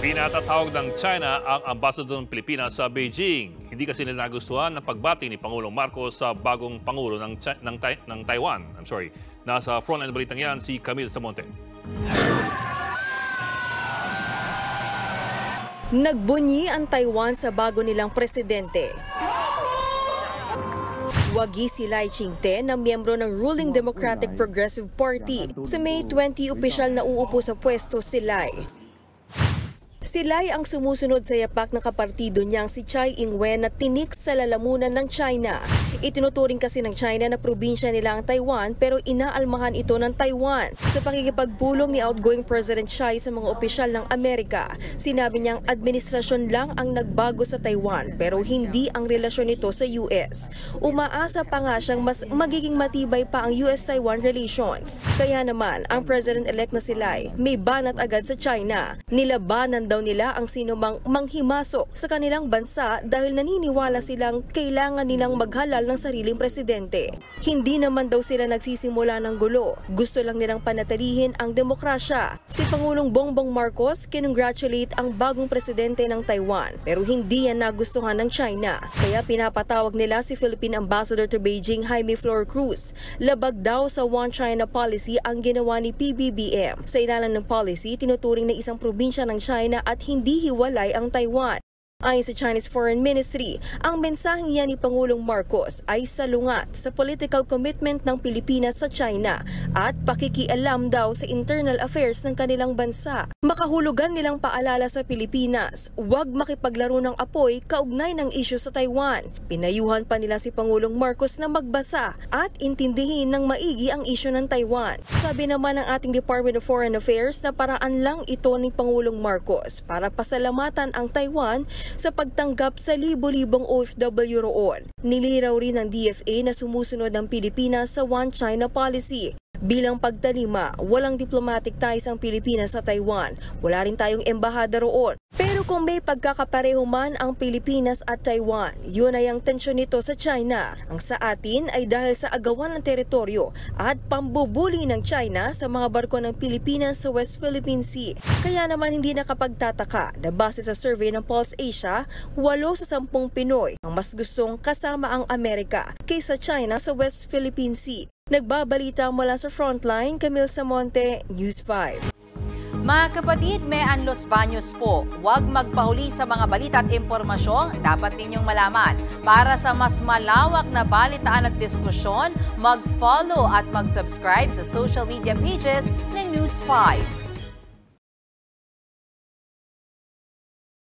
Pinatatawag ng China ang ambassador ng Pilipinas sa Beijing. Hindi kasi nila nagustuhan ang pagbati ni Pangulong Marcos sa bagong Pangulo ng Taiwan. Nasa frontline ng balitang yan si Camille Samonte. Nagbunyi ang Taiwan sa bago nilang presidente. Wagi si Lai Ching-te na miyembro ng ruling Democratic Progressive Party. Sa May 20, opisyal na uupo sa pwesto si Lai. Si Lai ang sumusunod sa yapak na kapartido niyang si Tsai Ing-wen na tinik sa lalamunan ng China. Itinuturing kasi ng China na probinsya nila ang Taiwan pero inaalmahan ito ng Taiwan. Sa pakikipagpulong ni outgoing President Tsai sa mga opisyal ng Amerika, sinabi niyang administrasyon lang ang nagbago sa Taiwan pero hindi ang relasyon nito sa US. Umaasa pa nga siyang mas magiging matibay pa ang US-Taiwan relations. Kaya naman, ang President-elect na si Lai may banat agad sa China. Nilabanan daw nila ang sinumang manghimasok sa kanilang bansa dahil naniniwala silang kailangan nilang maghalal ng sariling presidente. Hindi naman daw sila nagsisimula ng gulo. Gusto lang nilang panatilihin ang demokrasya. Si Pangulong Bongbong Marcos kinongratulate ang bagong presidente ng Taiwan pero hindi yan nagustuhan ng China. Kaya pinapatawag nila si Philippine Ambassador to Beijing Jaime Flor Cruz. Labag daw sa One China policy ang ginawa ni PBBM. Sa ilalim ng policy, tinuturing na isang probinsya ng China at hindi hiwalay ang Taiwan. Ayon sa Chinese Foreign Ministry, ang mensaheng yan ni Pangulong Marcos ay salungat sa political commitment ng Pilipinas sa China at pakikialam daw sa internal affairs ng kanilang bansa. Makahulugan nilang paalala sa Pilipinas, huwag makipaglaro ng apoy kaugnay ng isyu sa Taiwan. Pinayuhan pa nila si Pangulong Marcos na magbasa at intindihin ng maigi ang isyu ng Taiwan. Sabi naman ng ating Department of Foreign Affairs na paraan lang ito ni Pangulong Marcos para pasalamatan ang Taiwan sa pagtanggap sa libo-libong OFW roon. Niliraw rin ng DFA na sumusunod ang Pilipinas sa One China policy. Bilang pagtalima, walang diplomatic ties ang Pilipinas sa Taiwan. Wala rin tayong embahada roon. Pero kung may pagkakapareho man ang Pilipinas at Taiwan, yun ay ang tensyon nito sa China. Ang sa atin ay dahil sa agawan ng teritoryo at pambubuli ng China sa mga barko ng Pilipinas sa West Philippine Sea. Kaya naman hindi nakapagtataka na base sa survey ng Pulse Asia, 8 sa 10 Pinoy ang mas gustong kasama ang Amerika kaysa China sa West Philippine Sea. Nagbabalita mula sa Frontline, Camille Samonte, News 5. Mga kapatid, Mean Los Baños po, huwag magpahuli sa mga balita at impormasyong dapat ninyong malaman. Para sa mas malawak na balitaan at diskusyon, mag-follow at mag-subscribe sa social media pages ng News 5.